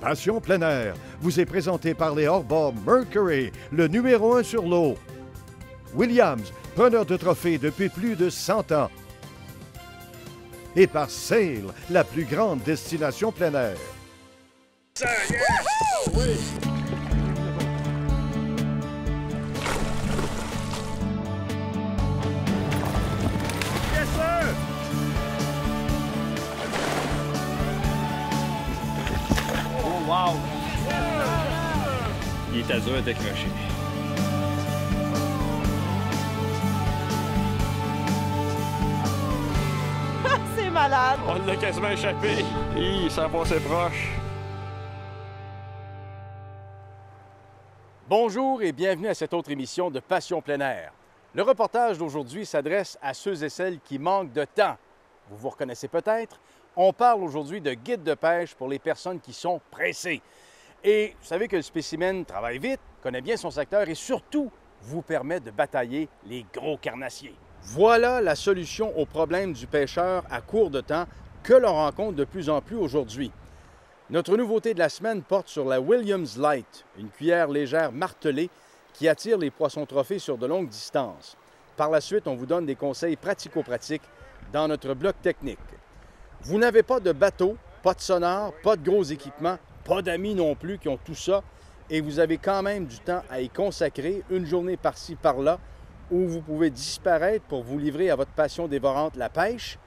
Passion plein air vous est présenté par les hors-bords Mercury, le numéro 1 sur l'eau. Williams, preneur de trophées depuis plus de 100 ans. Et par Sail, la plus grande destination plein air. Ça, yes! Oui! Yes, sir! Oh, wow! Il est dur à décrocher. C'est malade! On l'a quasiment échappé. Il s'en passait proche. Bonjour et bienvenue à cette autre émission de Passion plein air. Le reportage d'aujourd'hui s'adresse à ceux et celles qui manquent de temps. Vous vous reconnaissez peut-être? On parle aujourd'hui de guide de pêche pour les personnes qui sont pressées. Et vous savez que le spécimen travaille vite, connaît bien son secteur et surtout vous permet de batailler les gros carnassiers. Voilà la solution au problème du pêcheur à court de temps que l'on rencontre de plus en plus aujourd'hui. Notre nouveauté de la semaine porte sur la Williams Light, une cuillère légère martelée qui attire les poissons trophées sur de longues distances. Par la suite, on vous donne des conseils pratico-pratiques dans notre bloc technique. Vous n'avez pas de bateau, pas de sonar, pas de gros équipements, pas d'amis non plus qui ont tout ça, et vous avez quand même du temps à y consacrer, une journée par-ci, par-là, où vous pouvez disparaître pour vous livrer à votre passion dévorante, la pêche.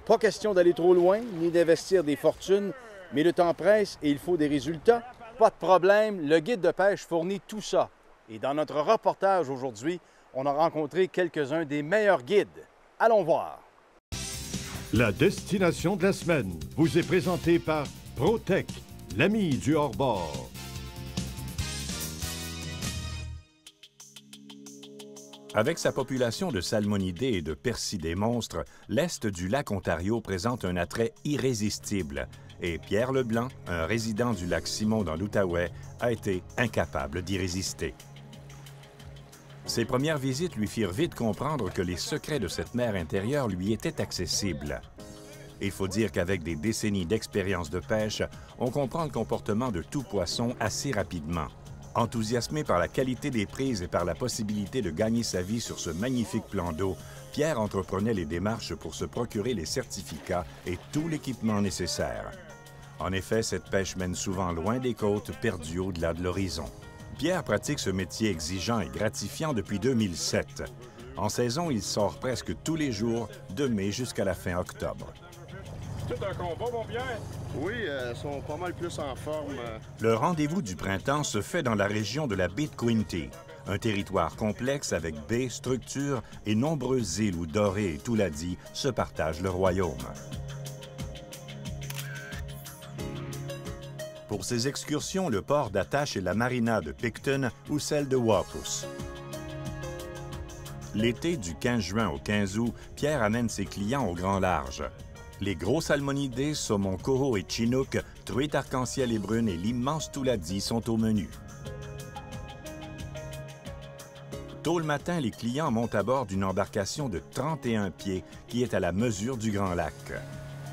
Pas question d'aller trop loin, ni d'investir des fortunes, mais le temps presse et il faut des résultats. Pas de problème, le guide de pêche fournit tout ça. Et dans notre reportage aujourd'hui, on a rencontré quelques-uns des meilleurs guides. Allons voir. La destination de la semaine vous est présentée par ProTech, l'ami du hors-bord. Avec sa population de salmonidés et de percidés monstres, l'est du lac Ontario présente un attrait irrésistible. Et Pierre Leblanc, un résident du lac Simon dans l'Outaouais, a été incapable d'y résister. Ses premières visites lui firent vite comprendre que les secrets de cette mer intérieure lui étaient accessibles. Il faut dire qu'avec des décennies d'expérience de pêche, on comprend le comportement de tout poisson assez rapidement. Enthousiasmé par la qualité des prises et par la possibilité de gagner sa vie sur ce magnifique plan d'eau, Pierre entreprenait les démarches pour se procurer les certificats et tout l'équipement nécessaire. En effet, cette pêche mène souvent loin des côtes, perdues au-delà de l'horizon. Pierre pratique ce métier exigeant et gratifiant depuis 2007. En saison, il sort presque tous les jours, de mai jusqu'à la fin octobre. Tout un combat, mon Pierre? Oui, ils sont pas mal plus en forme. Le rendez-vous du printemps se fait dans la région de la baie de Quinte, un territoire complexe avec baies, structures et nombreuses îles où Doré et Touladi se partagent le royaume. Pour ces excursions, le port d'attache est la marina de Picton ou celle de Wapus. L'été du 15 juin au 15 août, Pierre amène ses clients au grand large. Les gros salmonidés, saumon coho et chinook, truites arc-en-ciel et brunes et l'immense Touladi sont au menu. Tôt le matin, les clients montent à bord d'une embarcation de 31 pieds qui est à la mesure du Grand Lac.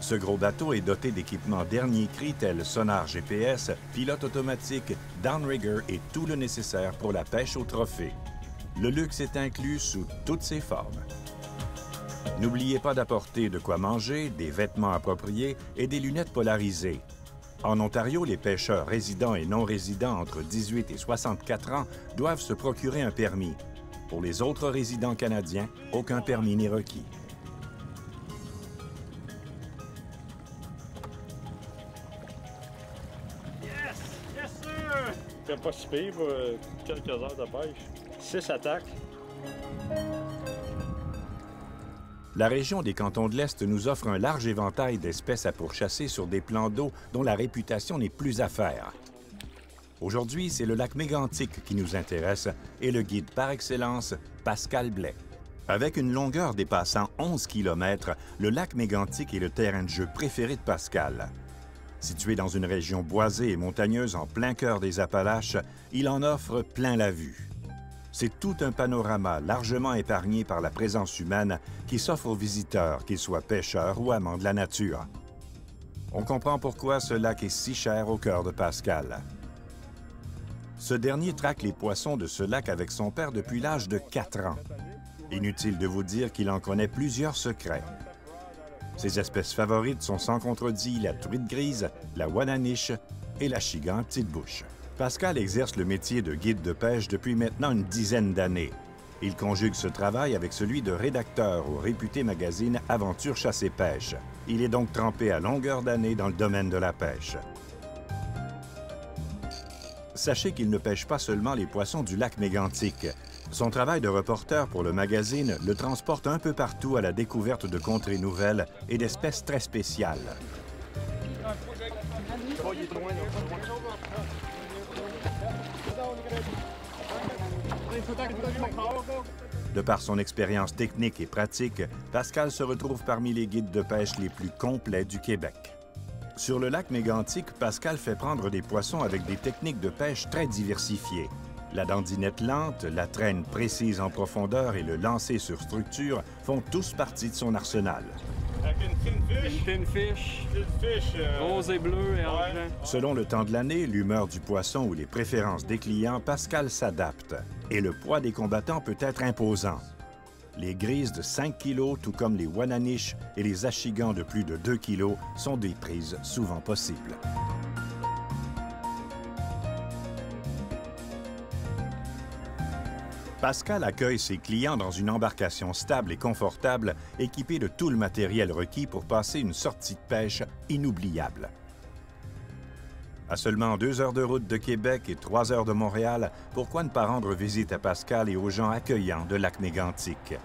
Ce gros bateau est doté d'équipements dernier cri tels sonar GPS, pilote automatique, downrigger et tout le nécessaire pour la pêche au trophée. Le luxe est inclus sous toutes ses formes. N'oubliez pas d'apporter de quoi manger, des vêtements appropriés et des lunettes polarisées. En Ontario, les pêcheurs résidents et non résidents entre 18 et 64 ans doivent se procurer un permis. Pour les autres résidents canadiens, aucun permis n'est requis. Yes! Yes, sir! C'est pas si pire pour quelques heures de pêche. 6 attaques. La région des cantons de l'Est nous offre un large éventail d'espèces à pourchasser sur des plans d'eau dont la réputation n'est plus à faire. Aujourd'hui, c'est le lac Mégantic qui nous intéresse et le guide par excellence, Pascal Blais. Avec une longueur dépassant 11 km, le lac Mégantic est le terrain de jeu préféré de Pascal. Situé dans une région boisée et montagneuse en plein cœur des Appalaches, il en offre plein la vue. C'est tout un panorama largement épargné par la présence humaine qui s'offre aux visiteurs, qu'ils soient pêcheurs ou amants de la nature. On comprend pourquoi ce lac est si cher au cœur de Pascal. Ce dernier traque les poissons de ce lac avec son père depuis l'âge de 4 ans. Inutile de vous dire qu'il en connaît plusieurs secrets. Ses espèces favorites sont sans contredit la truite grise, la wananiche et la chigan à petite bouche. Pascal exerce le métier de guide de pêche depuis maintenant une dizaine d'années. Il conjugue ce travail avec celui de rédacteur au réputé magazine Aventure Chasse et Pêche. Il est donc trempé à longueur d'année dans le domaine de la pêche. Sachez qu'il ne pêche pas seulement les poissons du lac Mégantic. Son travail de reporter pour le magazine le transporte un peu partout à la découverte de contrées nouvelles et d'espèces très spéciales. De par son expérience technique et pratique, Pascal se retrouve parmi les guides de pêche les plus complets du Québec. Sur le lac Mégantic, Pascal fait prendre des poissons avec des techniques de pêche très diversifiées. La dandinette lente, la traîne précise en profondeur et le lancer sur structure font tous partie de son arsenal. Avec une fiche. Rose et bleu et argent. Selon le temps de l'année, l'humeur du poisson ou les préférences des clients, Pascal s'adapte. Et le poids des combattants peut être imposant. Les grises de 5 kg, tout comme les wananiches et les achigans de plus de 2 kg, sont des prises souvent possibles. Pascal accueille ses clients dans une embarcation stable et confortable, équipée de tout le matériel requis pour passer une sortie de pêche inoubliable. À seulement 2 heures de route de Québec et 3 heures de Montréal, pourquoi ne pas rendre visite à Pascal et aux gens accueillants de lac Mégantic?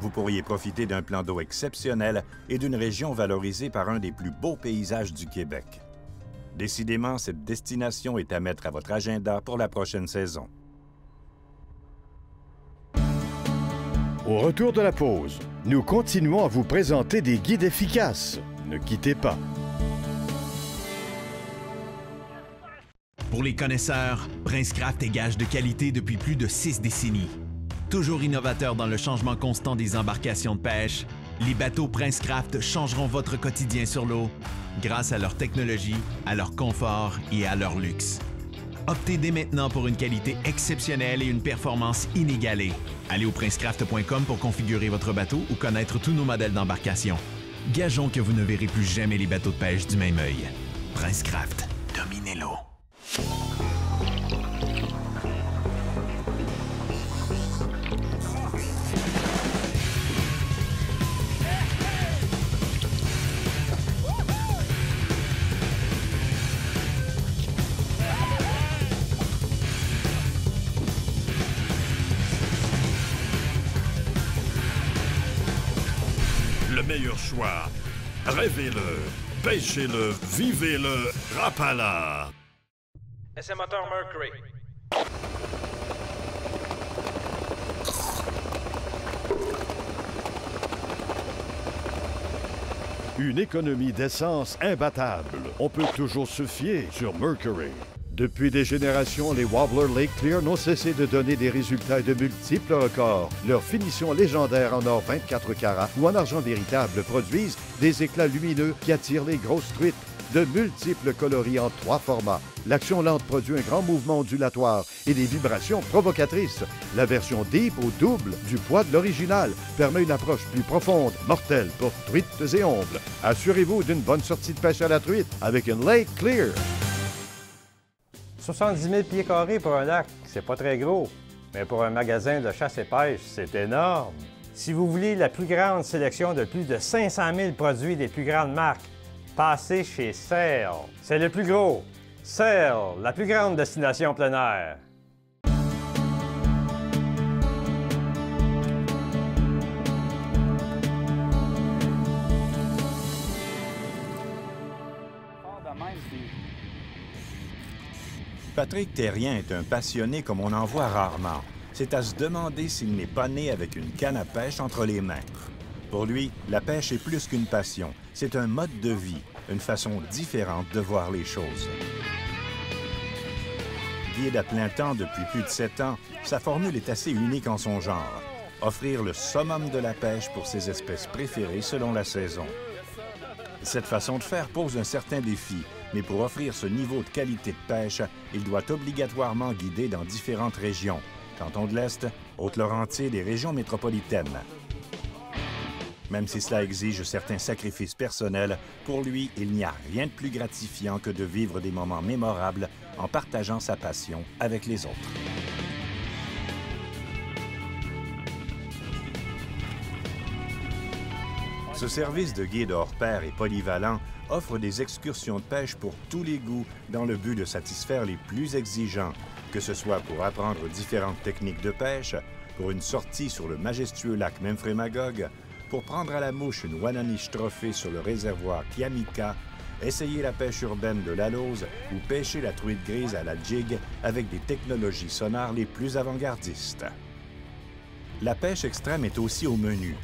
Vous pourriez profiter d'un plan d'eau exceptionnel et d'une région valorisée par un des plus beaux paysages du Québec. Décidément, cette destination est à mettre à votre agenda pour la prochaine saison. Au retour de la pause, nous continuons à vous présenter des guides efficaces. Ne quittez pas. Pour les connaisseurs, Princecraft est gage de qualité depuis plus de 6 décennies. Toujours innovateur dans le changement constant des embarcations de pêche, les bateaux Princecraft changeront votre quotidien sur l'eau grâce à leur technologie, à leur confort et à leur luxe. Optez dès maintenant pour une qualité exceptionnelle et une performance inégalée. Allez au princecraft.com pour configurer votre bateau ou connaître tous nos modèles d'embarcation. Gageons que vous ne verrez plus jamais les bateaux de pêche du même œil. Princecraft, dominez l'eau. Le meilleur choix. Rêvez-le, pêchez-le, vivez-le, Rapala. Essai moteur Mercury. Une économie d'essence imbattable. On peut toujours se fier sur Mercury. Depuis des générations, les Wobbler Lake Clear n'ont cessé de donner des résultats et de multiples records. Leur finition légendaire en or 24 carats ou en argent véritable produisent des éclats lumineux qui attirent les grosses truites. De multiples coloris en 3 formats. L'action lente produit un grand mouvement ondulatoire et des vibrations provocatrices. La version Deep au double du poids de l'original permet une approche plus profonde, mortelle pour truites et ongles. Assurez-vous d'une bonne sortie de pêche à la truite avec une Lake Clear. 70 000 pieds carrés pour un lac, c'est pas très gros. Mais pour un magasin de chasse et pêche, c'est énorme. Si vous voulez la plus grande sélection de plus de 500 000 produits des plus grandes marques, passez chez Serre. C'est le plus gros. Serre, la plus grande destination plein air. Patrick Terrien est un passionné comme on en voit rarement. C'est à se demander s'il n'est pas né avec une canne à pêche entre les mains. Pour lui, la pêche est plus qu'une passion. C'est un mode de vie, une façon différente de voir les choses. Guide à plein temps depuis plus de 7 ans, sa formule est assez unique en son genre. Offrir le summum de la pêche pour ses espèces préférées selon la saison. Cette façon de faire pose un certain défi, mais pour offrir ce niveau de qualité de pêche, il doit obligatoirement guider dans différentes régions, Canton de l'Est, Haute-Laurentide et régions métropolitaines. Même si cela exige certains sacrifices personnels, pour lui, il n'y a rien de plus gratifiant que de vivre des moments mémorables en partageant sa passion avec les autres. Ce service de guide hors pair et polyvalent offre des excursions de pêche pour tous les goûts dans le but de satisfaire les plus exigeants, que ce soit pour apprendre différentes techniques de pêche, pour une sortie sur le majestueux lac Memphremagog, pour prendre à la mouche une Wananiche trophée sur le réservoir Kiamika, essayer la pêche urbaine de l'alose ou pêcher la truite grise à la jig avec des technologies sonores les plus avant-gardistes. La pêche extrême est aussi au menu.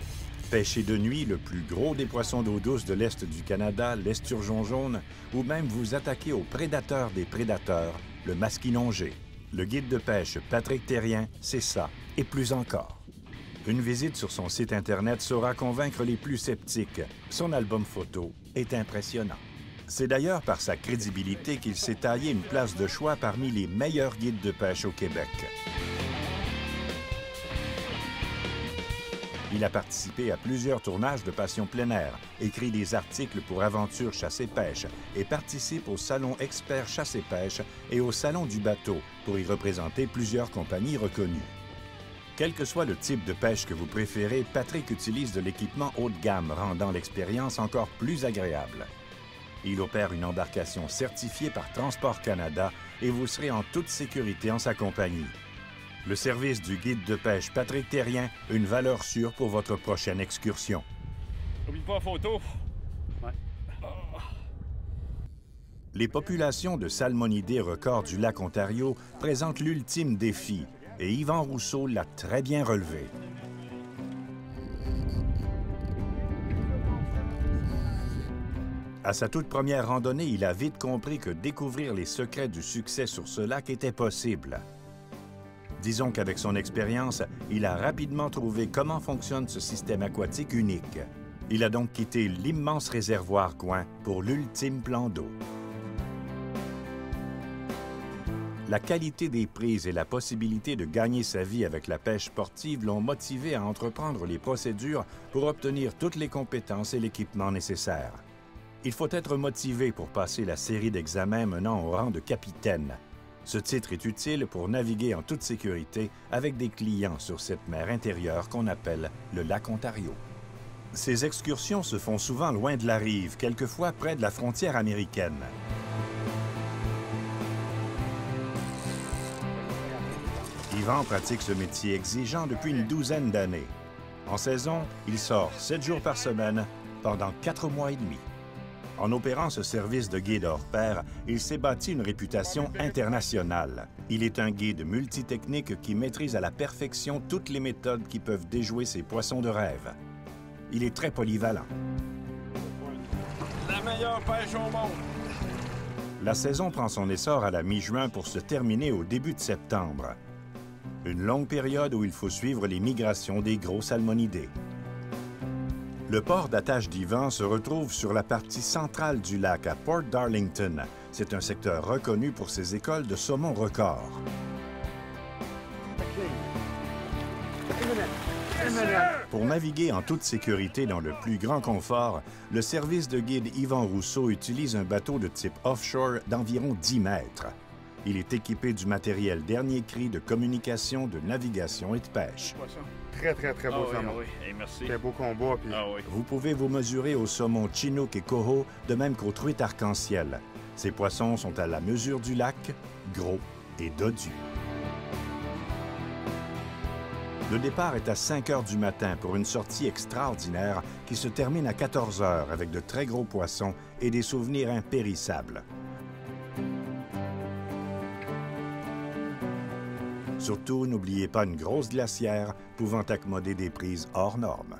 Pêcher de nuit le plus gros des poissons d'eau douce de l'Est du Canada, l'esturgeon jaune, ou même vous attaquer au prédateur des prédateurs, le masquinongé. Le guide de pêche Patrick Thérien, c'est ça, et plus encore. Une visite sur son site Internet saura convaincre les plus sceptiques. Son album photo est impressionnant. C'est d'ailleurs par sa crédibilité qu'il s'est taillé une place de choix parmi les meilleurs guides de pêche au Québec. Il a participé à plusieurs tournages de Passion plein air, écrit des articles pour Aventure Chasse et Pêche et participe au Salon Expert Chasse et Pêche et au Salon du bateau pour y représenter plusieurs compagnies reconnues. Quel que soit le type de pêche que vous préférez, Patrick utilise de l'équipement haut de gamme, rendant l'expérience encore plus agréable. Il opère une embarcation certifiée par Transport Canada et vous serez en toute sécurité en sa compagnie. Le service du guide de pêche Patrick Thérien, une valeur sûre pour votre prochaine excursion. N'oublie pas la photo. Ouais. Les populations de salmonidés records du lac Ontario présentent l'ultime défi, et Yvan Rousseau l'a très bien relevé. À sa toute première randonnée, il a vite compris que découvrir les secrets du succès sur ce lac était possible. Disons qu'avec son expérience, il a rapidement trouvé comment fonctionne ce système aquatique unique. Il a donc quitté l'immense réservoir Coin pour l'ultime plan d'eau. La qualité des prises et la possibilité de gagner sa vie avec la pêche sportive l'ont motivé à entreprendre les procédures pour obtenir toutes les compétences et l'équipement nécessaires. Il faut être motivé pour passer la série d'examens menant au rang de capitaine. Ce titre est utile pour naviguer en toute sécurité avec des clients sur cette mer intérieure qu'on appelle le lac Ontario. Ces excursions se font souvent loin de la rive, quelquefois près de la frontière américaine. Yvan pratique ce métier exigeant depuis une douzaine d'années. En saison, il sort 7 jours par semaine pendant 4 mois et demi. En opérant ce service de guide hors pair, il s'est bâti une réputation internationale. Il est un guide multitechnique qui maîtrise à la perfection toutes les méthodes qui peuvent déjouer ses poissons de rêve. Il est très polyvalent. La meilleure pêche au monde! La saison prend son essor à la mi-juin pour se terminer au début de septembre. Une longue période où il faut suivre les migrations des gros salmonidés. Le port d'attache d'Yvan se retrouve sur la partie centrale du lac, à Port Darlington. C'est un secteur reconnu pour ses écoles de saumon record. Pour naviguer en toute sécurité dans le plus grand confort, le service de guide Yvan Rousseau utilise un bateau de type offshore d'environ 10 mètres. Il est équipé du matériel dernier cri de communication, de navigation et de pêche. Très beau saumon. Oui. Hey, merci. Très beau combat. Puis... Oui. Vous pouvez vous mesurer aux saumons Chinook et Coho, de même qu'aux truites arc-en-ciel. Ces poissons sont à la mesure du lac, gros et dodus. Le départ est à 5 heures du matin pour une sortie extraordinaire qui se termine à 14 heures avec de très gros poissons et des souvenirs impérissables. Surtout, n'oubliez pas une grosse glacière pouvant accommoder des prises hors normes.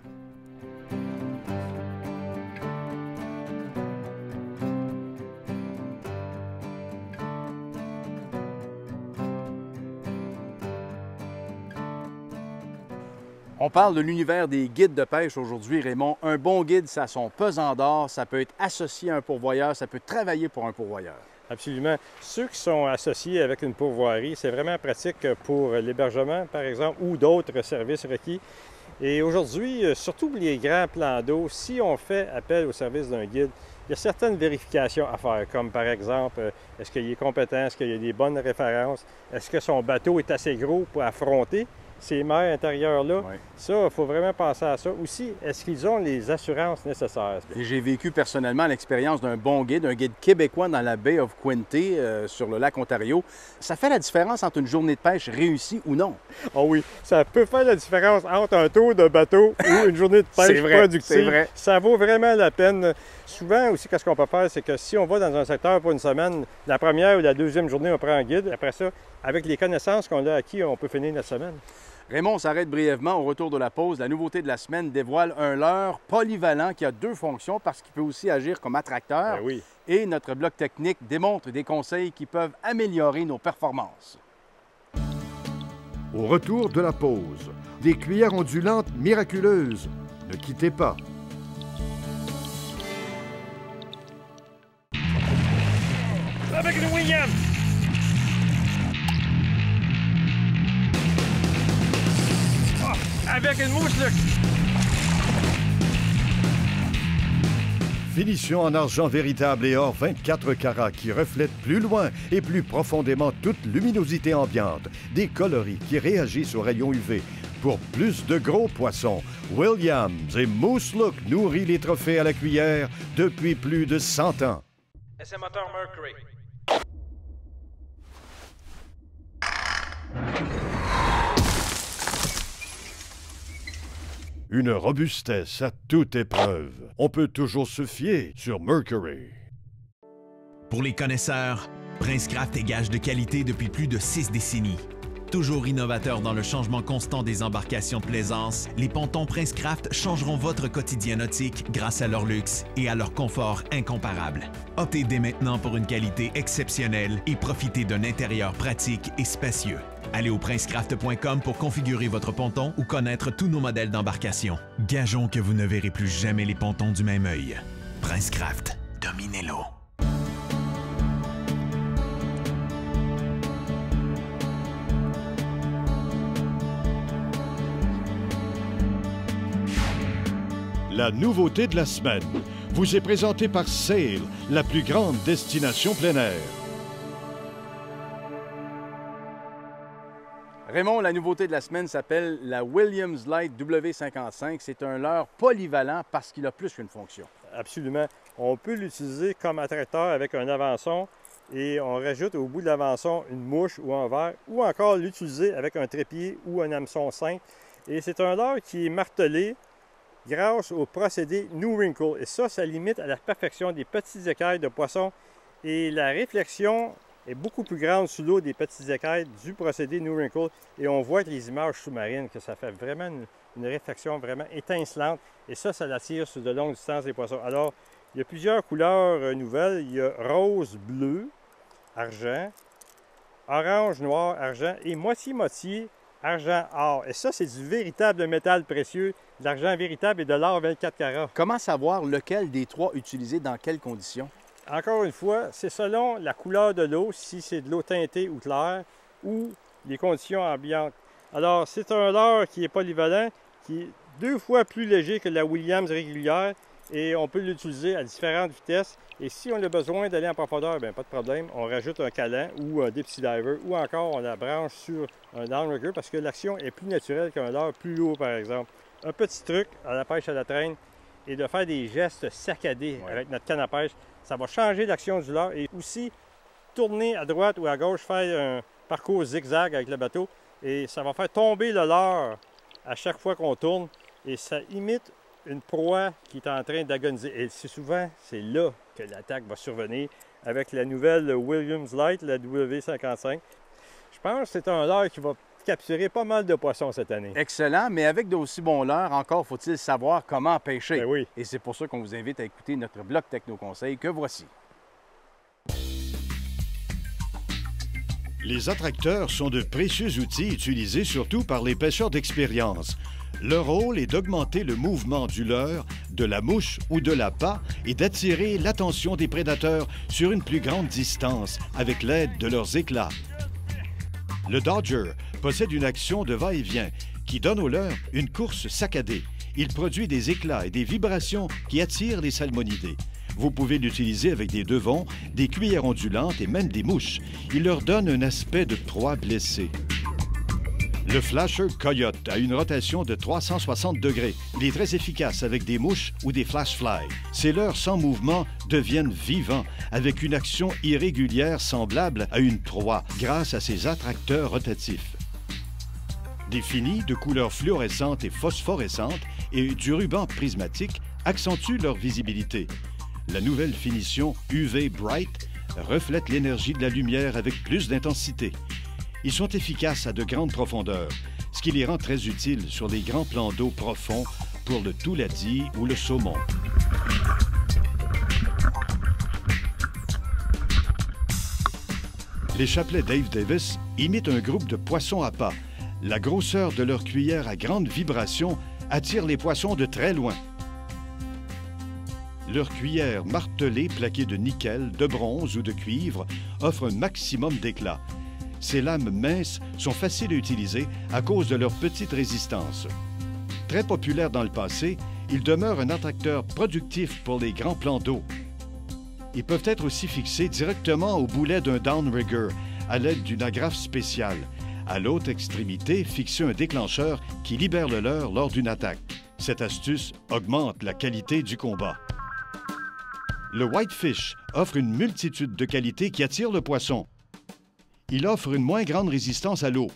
On parle de l'univers des guides de pêche aujourd'hui, Raymond. Un bon guide, ça a son pesant d'or, ça peut être associé à un pourvoyeur, ça peut travailler pour un pourvoyeur. Absolument. Ceux qui sont associés avec une pourvoirie, c'est vraiment pratique pour l'hébergement, par exemple, ou d'autres services requis. Et aujourd'hui, surtout pour les grands plans d'eau, si on fait appel au service d'un guide, il y a certaines vérifications à faire, comme par exemple, est-ce qu'il est compétent, est-ce qu'il y a des bonnes références, est-ce que son bateau est assez gros pour affronter ces mers intérieures-là. Oui. Ça, il faut vraiment penser à ça. Aussi, est-ce qu'ils ont les assurances nécessaires? J'ai vécu personnellement l'expérience d'un bon guide, un guide québécois dans la baie of Quinte, sur le lac Ontario. Ça fait la différence entre une journée de pêche réussie ou non. Oh oui, ça peut faire la différence entre un tour de bateau ou une journée de pêche productive. C'est vrai. Ça vaut vraiment la peine. Souvent aussi, qu'est-ce qu'on peut faire, c'est que si on va dans un secteur pour une semaine, la première ou la deuxième journée, on prend un guide. Après ça, avec les connaissances qu'on a acquis, on peut finir notre semaine. Raymond, on s'arrête brièvement. Au retour de la pause, la nouveauté de la semaine dévoile un leurre polyvalent qui a deux fonctions parce qu'il peut aussi agir comme attracteur. Ben oui. Et notre bloc technique démontre des conseils qui peuvent améliorer nos performances. Au retour de la pause, des cuillères ondulantes miraculeuses. Ne quittez pas. Avec le Williams! Avec une mouche, là. Finition en argent véritable et or 24 carats qui reflète plus loin et plus profondément toute luminosité ambiante. Des coloris qui réagissent aux rayons UV. Pour plus de gros poissons, Williams et Moose Look nourrit les trophées à la cuillère depuis plus de 100 ans. Essai moteur Mercury. Une robustesse à toute épreuve. On peut toujours se fier sur Mercury. Pour les connaisseurs, Princecraft est gage de qualité depuis plus de 6 décennies. Toujours innovateur dans le changement constant des embarcations de plaisance, les pontons Princecraft changeront votre quotidien nautique grâce à leur luxe et à leur confort incomparable. Optez dès maintenant pour une qualité exceptionnelle et profitez d'un intérieur pratique et spacieux. Allez au princecraft.com pour configurer votre ponton ou connaître tous nos modèles d'embarcation. Gageons que vous ne verrez plus jamais les pontons du même œil. Princecraft, dominez-le. La nouveauté de la semaine vous est présentée par Sail, la plus grande destination plein air. Raymond, la nouveauté de la semaine s'appelle la Williams Light W55. C'est un leurre polyvalent parce qu'il a plus qu'une fonction. Absolument. On peut l'utiliser comme attracteur avec un avançon et on rajoute au bout de l'avançon une mouche ou un verre ou encore l'utiliser avec un trépied ou un hameçon simple. Et c'est un leurre qui est martelé grâce au procédé New Wrinkle. Et ça limite à la perfection des petits écailles de poisson. Et la réflexion est beaucoup plus grande sous l'eau des petits écailles du procédé New Wrinkle. Et on voit avec les images sous-marines que ça fait vraiment une réflexion vraiment étincelante. Et ça l'attire sur de longues distances des poissons. Alors, il y a plusieurs couleurs nouvelles. Il y a rose, bleu, argent, orange, noir, argent et moitié-moitié argent-or. Et ça, c'est du véritable métal précieux, de l'argent véritable et de l'or 24 carats. Comment savoir lequel des trois utiliser dans quelles conditions? Encore une fois, c'est selon la couleur de l'eau, si c'est de l'eau teintée ou claire, ou les conditions ambiantes. Alors, c'est un leurre qui est polyvalent, qui est 2 fois plus léger que la Williams régulière, et on peut l'utiliser à différentes vitesses. Et si on a besoin d'aller en profondeur, bien, pas de problème, on rajoute un calan ou un deep sea diver, ou encore on la branche sur un downrigger parce que l'action est plus naturelle qu'un leurre plus lourd, par exemple. Un petit truc à la pêche à la traîne est de faire des gestes saccadés avec notre canne à pêche. Ça va changer l'action du leurre et aussi tourner à droite ou à gauche, faire un parcours zigzag avec le bateau et ça va faire tomber le leurre à chaque fois qu'on tourne et ça imite une proie qui est en train d'agoniser. Et c'est là que l'attaque va survenir avec la nouvelle Williams Light, la W55. Je pense que c'est un leurre qui va capturer pas mal de poissons cette année. Excellent, mais avec d'aussi bons leurres, encore faut-il savoir comment pêcher. Ben oui. Et c'est pour ça qu'on vous invite à écouter notre bloc Techno-Conseil que voici. Les attracteurs sont de précieux outils utilisés surtout par les pêcheurs d'expérience. Leur rôle est d'augmenter le mouvement du leurre, de la mouche ou de l'appât et d'attirer l'attention des prédateurs sur une plus grande distance avec l'aide de leurs éclats. Le Dodger possède une action de va-et-vient qui donne au leurre une course saccadée. Il produit des éclats et des vibrations qui attirent les salmonidés. Vous pouvez l'utiliser avec des devons, des cuillères ondulantes et même des mouches. Il leur donne un aspect de proie blessée. Le Flasher Coyote a une rotation de 360 degrés. Il est très efficace avec des mouches ou des flash flies. Ces leurres sans mouvement deviennent vivants avec une action irrégulière semblable à une proie grâce à ses attracteurs rotatifs. Des finis de couleurs fluorescentes et phosphorescentes et du ruban prismatique accentuent leur visibilité. La nouvelle finition UV Bright reflète l'énergie de la lumière avec plus d'intensité. Ils sont efficaces à de grandes profondeurs, ce qui les rend très utiles sur les grands plans d'eau profonds pour le touladi ou le saumon. Les chapelets Dave Davis imitent un groupe de poissons appâts. La grosseur de leur cuillère à grande vibration attire les poissons de très loin. Leur cuillère martelée plaquée de nickel, de bronze ou de cuivre offre un maximum d'éclat. Ces lames minces sont faciles à utiliser à cause de leur petite résistance. Très populaires dans le passé, ils demeurent un attracteur productif pour les grands plans d'eau. Ils peuvent être aussi fixés directement au boulet d'un downrigger à l'aide d'une agrafe spéciale. À l'autre extrémité, fixez un déclencheur qui libère le leurre lors d'une attaque. Cette astuce augmente la qualité du combat. Le Whitefish offre une multitude de qualités qui attirent le poisson. Il offre une moins grande résistance à l'eau.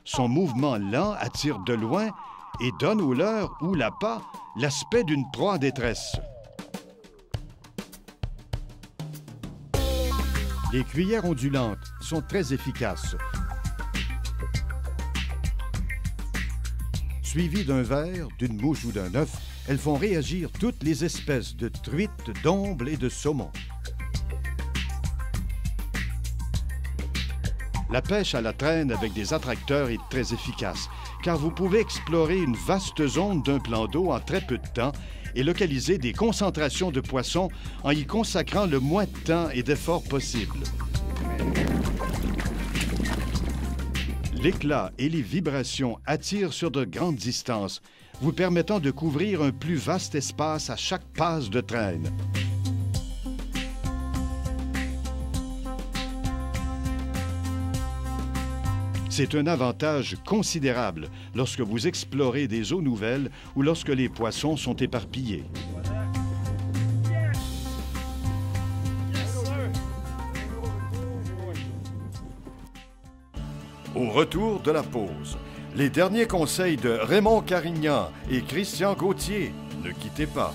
Son mouvement lent attire de loin et donne au leurre ou l'appât l'aspect d'une proie en détresse. Les cuillères ondulantes sont très efficaces. Suivies d'un ver, d'une mouche ou d'un œuf, elles font réagir toutes les espèces de truites, d'ombles et de saumons. La pêche à la traîne avec des attracteurs est très efficace, car vous pouvez explorer une vaste zone d'un plan d'eau en très peu de temps et localiser des concentrations de poissons en y consacrant le moins de temps et d'efforts possible. L'éclat et les vibrations attirent sur de grandes distances, vous permettant de couvrir un plus vaste espace à chaque passe de traîne. C'est un avantage considérable lorsque vous explorez des eaux nouvelles ou lorsque les poissons sont éparpillés. Au retour de la pause, les derniers conseils de Raymond Carignan et Christian Gauthier. Ne quittez pas.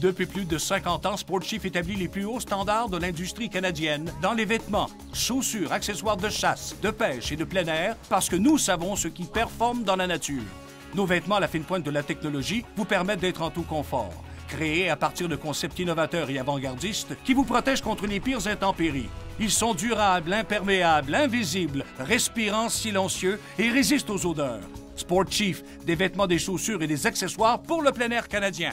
Depuis plus de 50 ans, Sportchief établit les plus hauts standards de l'industrie canadienne dans les vêtements, chaussures, accessoires de chasse, de pêche et de plein air parce que nous savons ce qui performe dans la nature. Nos vêtements à la fine pointe de la technologie vous permettent d'être en tout confort. Créés à partir de concepts innovateurs et avant-gardistes qui vous protègent contre les pires intempéries. Ils sont durables, imperméables, invisibles, respirants, silencieux et résistent aux odeurs. Sportchief, des vêtements, des chaussures et des accessoires pour le plein air canadien.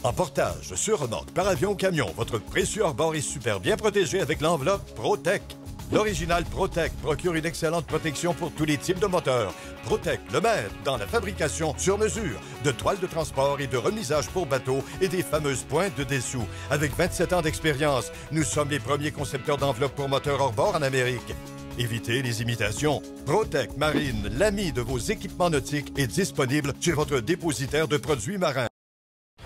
En portage, sur remorque, par avion ou camion, votre précieux hors-bord est super bien protégé avec l'enveloppe ProTech. L'original ProTech procure une excellente protection pour tous les types de moteurs. ProTech, le maître dans la fabrication sur mesure de toiles de transport et de remisage pour bateaux et des fameuses pointes de dessous. Avec 27 ans d'expérience, nous sommes les premiers concepteurs d'enveloppes pour moteurs hors-bord en Amérique. Évitez les imitations. ProTech Marine, l'ami de vos équipements nautiques, est disponible chez votre dépositaire de produits marins.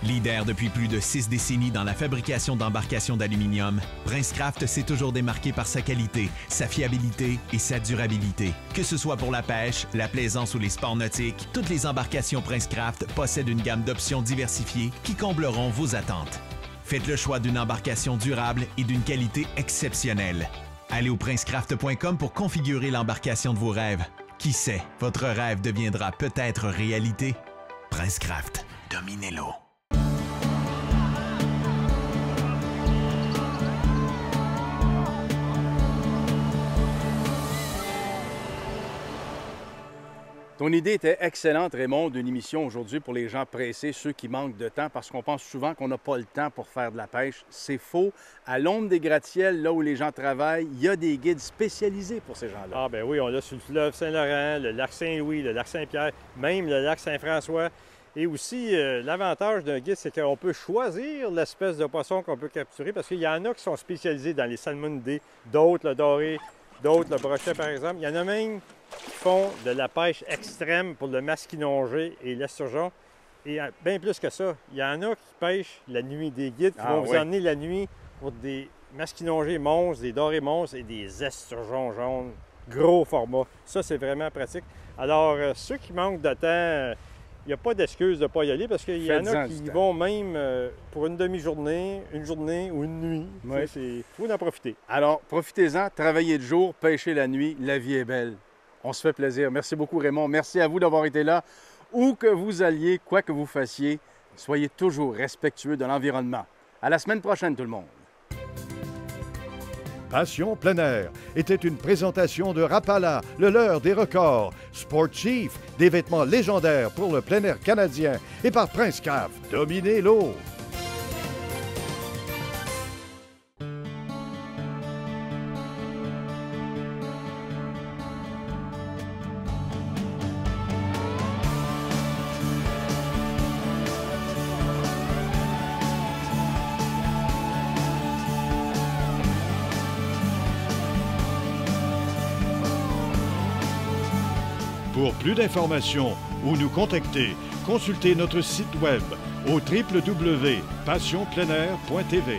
Leader depuis plus de 6 décennies dans la fabrication d'embarcations d'aluminium, Princecraft s'est toujours démarqué par sa qualité, sa fiabilité et sa durabilité. Que ce soit pour la pêche, la plaisance ou les sports nautiques, toutes les embarcations Princecraft possèdent une gamme d'options diversifiées qui combleront vos attentes. Faites le choix d'une embarcation durable et d'une qualité exceptionnelle. Allez au princecraft.com pour configurer l'embarcation de vos rêves. Qui sait, votre rêve deviendra peut-être réalité. Princecraft, dominez-le. Ton idée était excellente, Raymond, d'une émission aujourd'hui pour les gens pressés, ceux qui manquent de temps, parce qu'on pense souvent qu'on n'a pas le temps pour faire de la pêche. C'est faux. À l'ombre des gratte-ciels, là où les gens travaillent, il y a des guides spécialisés pour ces gens-là. Ah ben oui, on l'a sur le fleuve Saint-Laurent, le lac Saint-Louis, le lac Saint-Pierre, même le lac Saint-François. Et aussi, l'avantage d'un guide, c'est qu'on peut choisir l'espèce de poisson qu'on peut capturer, parce qu'il y en a qui sont spécialisés dans les salmonidés, d'autres le doré, d'autres le brochet, par exemple. Il y en a même qui font de la pêche extrême pour le masquinongé et l'esturgeon. Et bien plus que ça, il y en a qui pêchent la nuit, des guides qui vont vous emmener la nuit pour des masquinongés monstres, des dorés monstres et des esturgeons jaunes, gros format. Ça, c'est vraiment pratique. Alors, ceux qui manquent de temps, il n'y a pas d'excuse de ne pas y aller parce qu'il y en a qui y vont même pour une demi-journée, une journée ou une nuit. Ouais. Il faut en profiter. Alors, profitez-en, travaillez de jour, pêchez la nuit, la vie est belle. On se fait plaisir. Merci beaucoup, Raymond. Merci à vous d'avoir été là. Où que vous alliez, quoi que vous fassiez, soyez toujours respectueux de l'environnement. À la semaine prochaine, tout le monde. Passion plein air était une présentation de Rapala, le leurre des records, Sport Chief, des vêtements légendaires pour le plein air canadien, et par Prince Craft, dominez l'eau. Pour plus d'informations ou nous contacter, consultez notre site web au www.passionpleinair.tv.